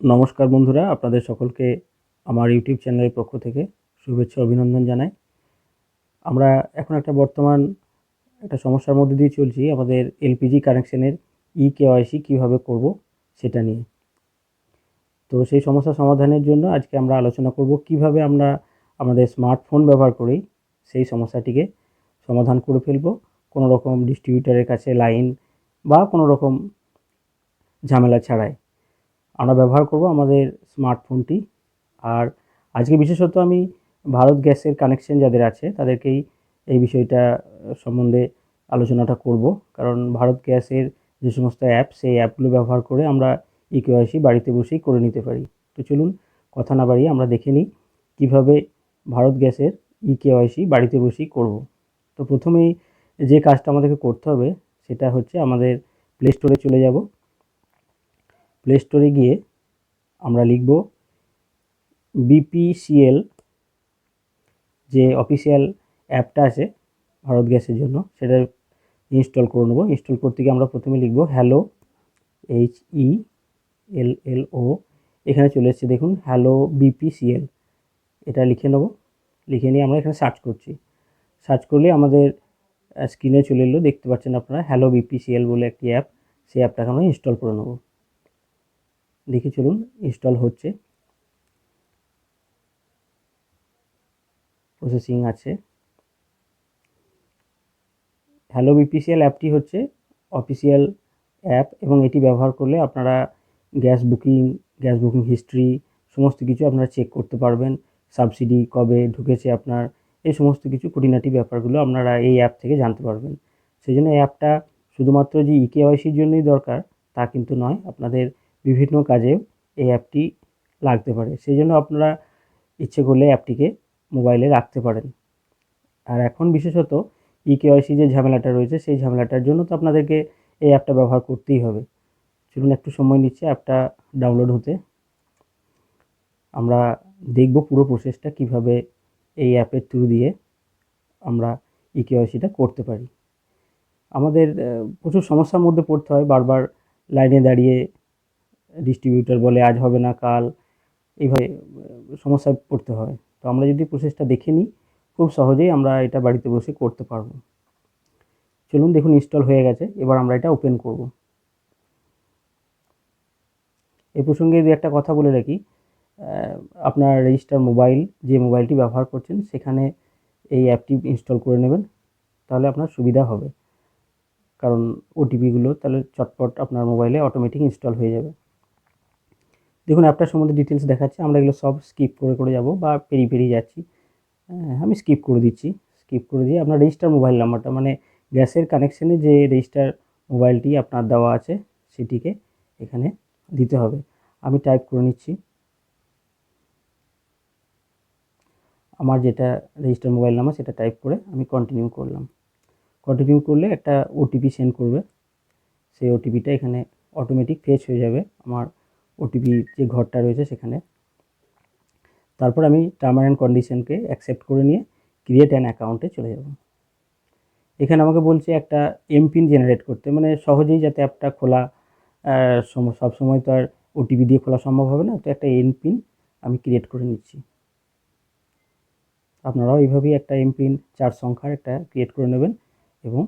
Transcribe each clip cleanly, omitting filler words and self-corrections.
নমস্কার বন্ধুরা, আপনাদের সকলকে আমার ইউটিউব চ্যানেলের পক্ষ থেকে শুভেচ্ছা অভিনন্দন জানাই। আমরা এখন বর্তমান একটা সমস্যার মধ্যে দিয়ে চলছি, আমাদের এলপিজি কানেকশনের কেওয়াইসি কীভাবে করব সেটা নিয়ে। তো সেই সমস্যা সমাধানের জন্য আজকে আমরা আলোচনা করব কিভাবে আমরা আমাদের স্মার্টফোন ব্যবহার করেই সেই সমস্যাটিকে সমাধান করে ফেলব, কোনো রকম ডিস্ট্রিবিউটরের কাছে লাইন বা কোনো রকম ঝামেলা ছাড়াই আমরা ব্যবহার করব আমাদের স্মার্টফোনটি। আর আজকে বিশেষত আমি ভারত গ্যাসের কানেকশন যাদের আছে তাদেরকেই এই বিষয়টা সম্বন্ধে আলোচনাটা করব, কারণ ভারত গ্যাসের যে সমস্ত অ্যাপ, সেই অ্যাপগুলো ব্যবহার করে আমরা কেওয়াইসি বাড়িতে বসেই করে নিতে পারি। তো চলুন কথা না বাড়িয়ে আমরা দেখে নিই কীভাবে ভারত গ্যাসের কেওয়াইসি বাড়িতে বসেই করব। তো প্রথমেই যে কাজটা আমাদেরকে করতে হবে সেটা হচ্ছে আমাদের প্লে স্টোরে চলে যাব। প্লে স্টোরে গিয়ে আমরা লিখব বিপিসিএল, যে অফিসিয়াল অ্যাপটা আছে ভারত গ্যাসের জন্য, সেটা ইনস্টল করে নেব। ইনস্টল করতে গিয়ে আমরা প্রথমে লিখব হ্যালো, HELLO, এখানে চলে এসেছে দেখুন হ্যালো বিপিসিএল, এটা লিখে নেব। লিখে নিয়ে আমরা এখানে সার্চ করছি। সার্চ করলে আমাদের স্ক্রিনে চলে এলো, দেখতে পাচ্ছেন আপনারা হ্যালো বিপিসিএল বলে একটি অ্যাপ, সেই অ্যাপটাকে আমরা ইনস্টল করে নেব। দেখি চলুন ইনস্টল হচ্ছে, প্রসেসিং আছে। হ্যালো বিপিসিএল অ্যাপটি হচ্ছে অফিসিয়াল অ্যাপ এবং এটি ব্যবহার করলে আপনারা গ্যাস বুকিং হিস্ট্রি সমস্ত কিছু আপনারা চেক করতে পারবেন। সাবসিডি কবে ঢুকেছে আপনার, এই সমস্ত কিছু খুঁটিনাটি ব্যাপারগুলো আপনারা এই অ্যাপ থেকে জানতে পারবেন। সেই জন্য এই অ্যাপটা শুধুমাত্র যে কেওয়াইসির জন্যই দরকার তা কিন্তু নয়, আপনাদের বিভিন্ন কাজেও এই অ্যাপটি লাগতে পারে। সেই জন্য আপনারা ইচ্ছে করলে অ্যাপটিকে মোবাইলে রাখতে পারেন। আর এখন বিশেষত কেওয়াইসি যে ঝামেলাটা রয়েছে, সেই ঝামেলাটার জন্য তো আপনাদেরকে এই অ্যাপটা ব্যবহার করতেই হবে। চলুন একটু সময় নিচ্ছে অ্যাপটা ডাউনলোড হতে। আমরা দেখব পুরো প্রসেসটা কিভাবে এই অ্যাপের থ্রু দিয়ে আমরা কেওয়াইসিটা করতে পারি। আমাদের প্রচুর সমস্যার মধ্যে পড়তে হয়, বারবার লাইনে দাঁড়িয়ে ডিস্ট্রিবিউটর বলে আজ হবে না কাল, এইভাবে সমস্যায় পড়তে হয়। তো আমরা যদি প্রসেসটা দেখে নিই, খুব সহজেই আমরা এটা বাড়িতে বসে করতে পারবো। চলুন দেখুন ইনস্টল হয়ে গেছে, এবার আমরা এটা ওপেন করব। এই প্রসঙ্গে দু একটা কথা বলে রাখি, আপনার রেজিস্টার মোবাইল, যে মোবাইলটি ব্যবহার করছেন সেখানে এই অ্যাপটি ইনস্টল করে নেবেন, তাহলে আপনার সুবিধা হবে। কারণ ওটিপিগুলো তাহলে চটপট আপনার মোবাইলে অটোমেটিক ইনস্টল হয়ে যাবে। দেখুন অ্যাপটার সম্বন্ধে ডিটেলস দেখাচ্ছে, আমরা এগুলো সব স্কিপ করে যাব বা পেরিয়ে যাচ্ছি। আমি স্কিপ করে দিচ্ছি। স্কিপ করে দিয়ে আপনার রেজিস্টার মোবাইল নাম্বারটা, মানে গ্যাসের কানেকশানে যে রেজিস্টার মোবাইলটি আপনার দেওয়া আছে সেটিকে এখানে দিতে হবে। আমি টাইপ করে নিচ্ছি আমার যেটা রেজিস্টার মোবাইল নাম্বার, সেটা টাইপ করে আমি কন্টিনিউ করলাম। কন্টিনিউ করলে একটা ওটিপি সেন্ড করবে, সেই ওটিপিটা এখানে অটোমেটিক ফেচ হয়ে যাবে আমার ওটিপি যে ঘরটা রয়েছে সেখানে। তারপর আমি টার্ম অ্যান্ড কন্ডিশনকে অ্যাকসেপ্ট করে নিয়ে ক্রিয়েট অ্যান অ্যাকাউন্টে চলে যাব। এখানে আমাকে বলছে একটা এমপিন জেনারেট করতে, মানে সহজেই যাতে অ্যাপটা খোলা, সবসময় তো আর ওটিপি দিয়ে খোলা সম্ভব হবে না, তো একটা এমপিন আমি ক্রিয়েট করে নিচ্ছি। আপনারাও এইভাবেই একটা এমপিন 4 সংখ্যার একটা ক্রিয়েট করে নেবেন এবং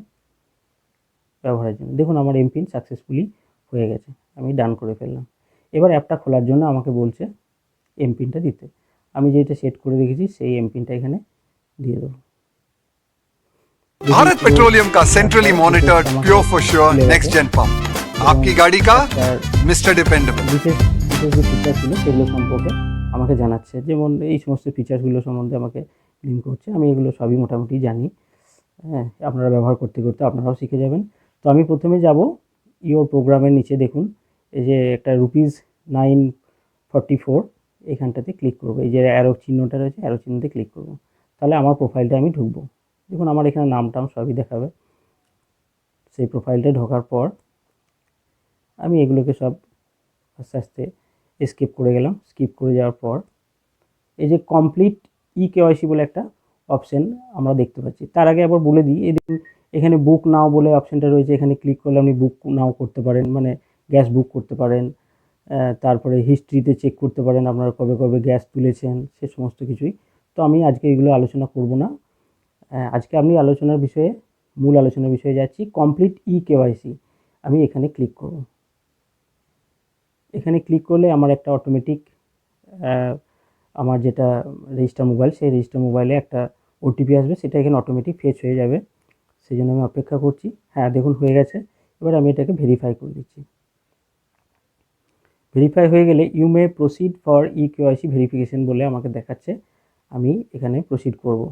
ব্যবহারের জন্য। দেখুন আমার এমপিন সাকসেসফুলি হয়ে গেছে, আমি ডান করে ফেললাম। এবার অ্যাপটা খোলার জন্য আমাকে বলছে এমপিনটা দিতে। আমি যেটা সেট করে রেখেছি সেই এমপিনটা এখানে দিয়ে দেবো। भारत पेट्रोलियम का centrally monitored pure for sure next gen pump आपकी गाड़ी का मिस्टर डिपेंडेबल। বিশেষ যে ফিচার ছিল সেগুলো সম্পর্কে আমাকে জানাচ্ছে, যেমন এই সমস্ত ফিচারসগুলো সম্বন্ধে আমাকে লিঙ্ক করছে। আমি এগুলো সবই মোটামুটি জানি। হ্যাঁ, আপনারা ব্যবহার করতে করতে আপনারাও শিখে যাবেন। তো আমি প্রথমে যাব ইওর প্রোগ্রামের নিচে, দেখুন এই যে একটা ₹944, এখানটাতে ক্লিক করব। এই যে অ্যারো চিহ্নটা রয়েছে, অ্যারো চিহ্নতে ক্লিক করব, তাহলে আমার প্রোফাইলটা আমি ঢুকবো। দেখুন আমার এখানে নাম টাম সবই দেখাবে। সেই প্রোফাইলটা ঢোকার পর আমি এগুলোকে সব আস্তে আস্তে স্কিপ করে গেলাম। স্কিপ করে যাওয়ার পর এই যে কমপ্লিট কেওয়াইসি বলে একটা অপশান আমরা দেখতে পাচ্ছি। তার আগে আবার বলে দিই, এই দেখুন এখানে বুক নাও বলে অপশানটা রয়েছে, এখানে ক্লিক করলে আপনি বুক নাও করতে পারেন, মানে গ্যাস বুক করতে পারেন, তারপরে হিস্ট্রিতে চেক করতে পারেন আপনারা কবে কবে গ্যাস তুলেছেন, সে সমস্ত কিছুই। তো আমি আজকে এগুলো আলোচনা করব না। আজকে আমি মূল আলোচনার বিষয়ে যাচ্ছি, কমপ্লিট কেওয়াইসি। আমি এখানে ক্লিক করব। এখানে ক্লিক করলে আমার একটা অটোমেটিক আমার যেটা রেজিস্টার মোবাইল, সেই রেজিস্টার মোবাইলে একটা ওটিপি আসবে, সেটা এখানে অটোমেটিক ফেচ হয়ে যাবে। সেই জন্য আমি অপেক্ষা করছি। হ্যাঁ, দেখুন হয়ে গেছে। এবার আমি এটাকে ভেরিফাই করে দিচ্ছি। ভেরিফাই হয়ে গেলে you may proceed for KYC verification বলে আমাকে দেখাচ্ছে। আমি এখানে প্রসিড করব।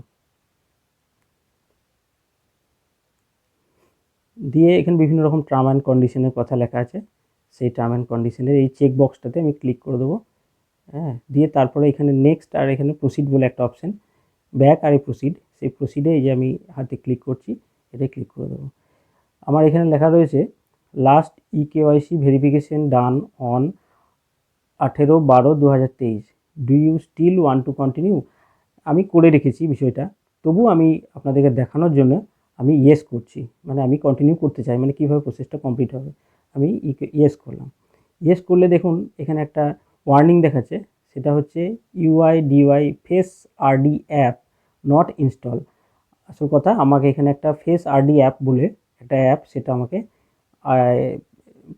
দিয়ে এখানে বিভিন্ন রকম টার্ম অ্যান্ড কন্ডিশনের কথা লেখা আছে। সেই টার্ম অ্যান্ড কন্ডিশনের এই চেক বক্সটাতে আমি ক্লিক করে দেবো। হ্যাঁ, দিয়ে তারপরে এখানে নেক্সট আর এখানে প্রসিড বলে একটা অপশান, ব্যাক আর প্রসিড, সেই প্রসিডে এই যে আমি হাতে ক্লিক করছি, এটাই ক্লিক করে দেবো। আমার এখানে লেখা রয়েছে last KYC verification done on 18/12/2023, do you still want to continue. আমি করে রেখেছি বিষয়টা, তবু আমি আপনাদেরকে দেখানোর জন্য আমি ইয়েস করছি, মানে আমি কন্টিনিউ করতে চাই, মানে কীভাবে প্রসেসটা কমপ্লিট হবে। আমি ইয়েস করলাম। ইয়েস করলে দেখুন এখানে একটা ওয়ার্নিং দেখাচ্ছে, সেটা হচ্ছে UIDAI face RD app not install. আসল কথা, আমাকে এখানে একটা ফেস আরডি অ্যাপ বলে একটা অ্যাপ, সেটা আমাকে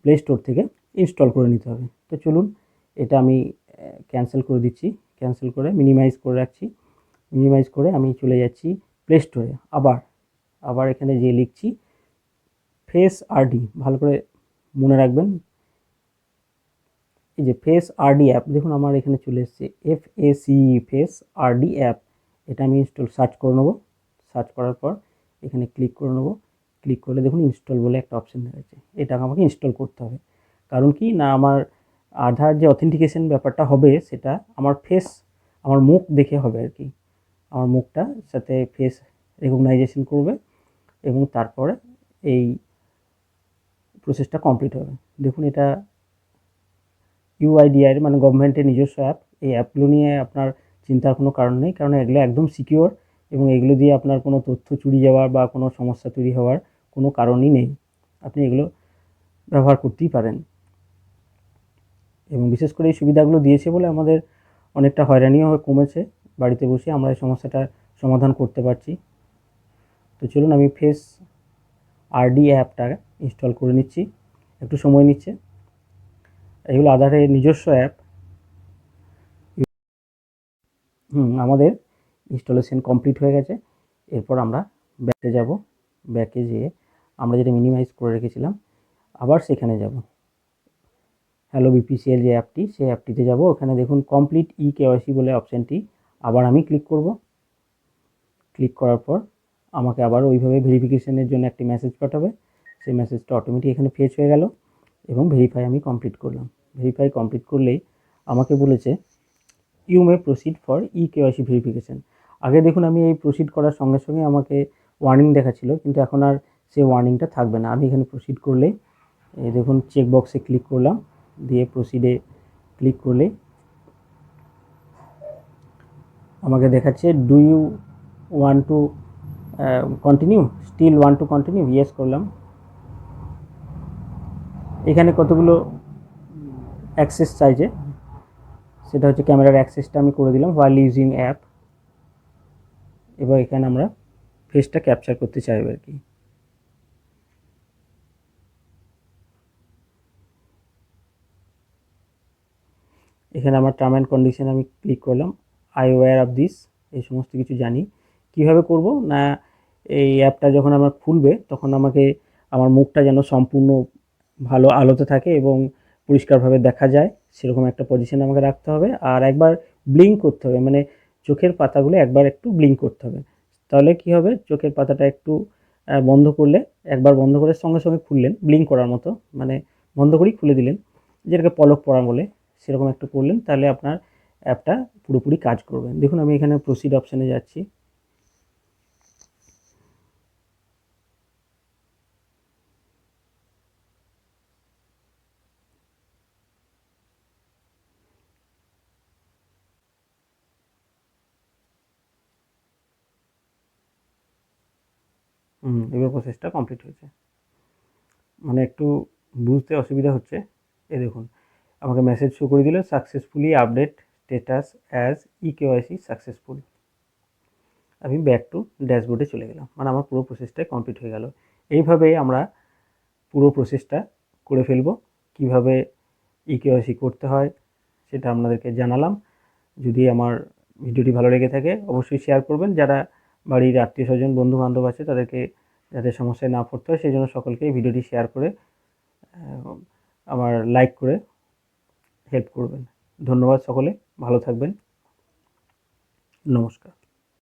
প্লে স্টোর থেকে ইনস্টল করে নিতে হবে। তো চলুন এটা আমি ক্যান্সেল করে দিচ্ছি। ক্যান্সেল করে মিনিমাইজ করে রাখছি। মিনিমাইজ করে আমি চলে যাচ্ছি প্লে স্টোরে। আবার এখানে যে লিখছি ফেস আরডি, ভালো করে মনে রাখবেন, এই যে ফেস আরডি অ্যাপ, দেখুন আমার এখানে চলে এসছে ফেস আরডি অ্যাপ। এটা আমি সার্চ করে নেবো। সার্চ করার পর এখানে ক্লিক করে নেবো। ক্লিক করলে দেখুন ইনস্টল বলে একটা অপশান দেখাচ্ছে। এটা আমাকে ইনস্টল করতে হবে। কারণ কি না, আমার আধার যে অথেন্টিকেশন ব্যাপারটা হবে, সেটা আমার মুখ দেখে হবে আর কি। আমার মুখটা সাথে ফেস রেকগনাইজেশন করবে এবং তারপরে এই প্রসেসটা কমপ্লিট হবে। দেখুন এটা ইউআইডিআই মানে গভর্নমেন্টের নিজস্ব অ্যাপ। এই অ্যাপগুলো নিয়ে আপনার চিন্তার কোনো কারণ নেই, কারণ এগুলো একদম সিকিওর এবং এগুলো দিয়ে আপনার কোনো তথ্য চুরি যাওয়ার বা কোনো সমস্যা তৈরি হওয়ার কোনো কারণই নেই। আপনি এগুলো ব্যবহার করতেই পারেন এবং বিশেষ করে এই সুবিধাগুলো দিয়েছে বলে আমাদের অনেকটা হয়রানিও কমেছে। বাড়িতে বসে আমরা এই সমস্যাটার সমাধান করতে পারছি। তো চলুন আমি ফেস আরডি অ্যাপটা ইনস্টল করে নিচ্ছি, একটু সময় নিচ্ছে। এগুলো আধারের নিজস্ব অ্যাপ। আমাদের ইনস্টলেশন কমপ্লিট হয়ে গেছে। এরপর আমরা ব্যাকে যাব। ব্যাকে যেয়ে আমরা যেটা মিনিমাইজ করে রেখেছিলাম আবার সেখানে যাব। হ্যালো বিপিসিএল যে অ্যাপটি, সেই অ্যাপটিতে যাব। ওখানে দেখুন কমপ্লিট কেওয়াইসি বলে অপশানটি, আবার আমি ক্লিক করব। ক্লিক করার পর আমাকে আবার ওইভাবে ভেরিফিকেশনের জন্য একটি মেসেজ পাঠাবে। সেই মেসেজটা অটোমেটিক এখানে ফেচ হয়ে গেল এবং ভেরিফাই আমি কমপ্লিট করলাম। ভেরিফাই কমপ্লিট করলেই আমাকে বলেছে you may proceed for KYC verification. আগে দেখুন আমি এই প্রসিড করার সঙ্গে সঙ্গে আমাকে ওয়ার্নিং দেখাচ্ছিল, কিন্তু এখন আর সেই ওয়ার্নিংটা থাকবে না। আমি এখানে প্রসিড করলেই এই দেখুন চেক বক্সে ক্লিক করলাম, দিয়ে প্রসিডে ক্লিক করলে আমাকে দেখাচ্ছে do you want to continue, still want to continue, yes করলাম। এখানে কতগুলো অ্যাক্সেস চাইছে, সেটা হচ্ছে ক্যামেরার অ্যাক্সেসটা আমি করে দিলাম হোয়াইল ইউজিং অ্যাপ। এবার এখানে আমরা ফেসটা ক্যাপচার করতে চাইব আর কি। এখানে আমার টার্ম অ্যান্ড কন্ডিশন আমি ক্লিক করলাম, আই ওয়্যার অফ দিস, এই সমস্ত কিছু জানি। কিভাবে করব না, এই অ্যাপটা যখন আমার খুলবে তখন আমাকে আমার মুখটা যেন সম্পূর্ণ ভালো আলোতে থাকে এবং পরিষ্কারভাবে দেখা যায়, সেরকম একটা পজিশন আমাকে রাখতে হবে। আর একবার ব্লিঙ্ক করতে হবে, মানে চোখের পাতাগুলো একবার একটু ব্লিঙ্ক করতে হবে। তাহলে কি হবে, চোখের পাতাটা একটু বন্ধ করলে, একবার বন্ধ করে সঙ্গে সঙ্গে খুললেন ব্লিঙ্ক করার মতো, মানে বন্ধ করেই খুলে দিলেন, যেটাকে পলক পড়া বলে, সেরকম একটু করলেন, তাহলে আপনার অ্যাপটা পুরোপুরি কাজ করবে। দেখুন আমি এখানে প্রসিড অপশানে যাচ্ছি। এবার প্রসেসটা কমপ্লিট হয়েছে। মানে একটু বুঝতে অসুবিধা হচ্ছে। এই দেখুন আমাকে মেসেজ শো করে দিল successfully update status as eKYC successful. আমি ব্যাক টু ড্যাশবোর্ডে চলে গেলাম, মানে আমার পুরো প্রসেসটা কমপ্লিট হয়ে গেল। এইভাবে আমরা পুরো প্রসেসটা করে ফেলব। কিভাবে ইকেওয়াইসি করতে হয় সেটা আপনাদেরকে জানালাম। যদি আমার ভিডিওটি ভালো লেগে থাকে অবশ্যই শেয়ার করবেন। যারা বাড়ির আত্মীয় স্বজন বন্ধু বান্ধব আছে তাদেরকে যাতে সমস্যায় না পড়তে হয় সেই জন্য সকলকে ভিডিওটি শেয়ার করে আমার লাইক করে হেল্প করবেন। ধন্যবাদ সকলে, ভালো থাকবেন, নমস্কার।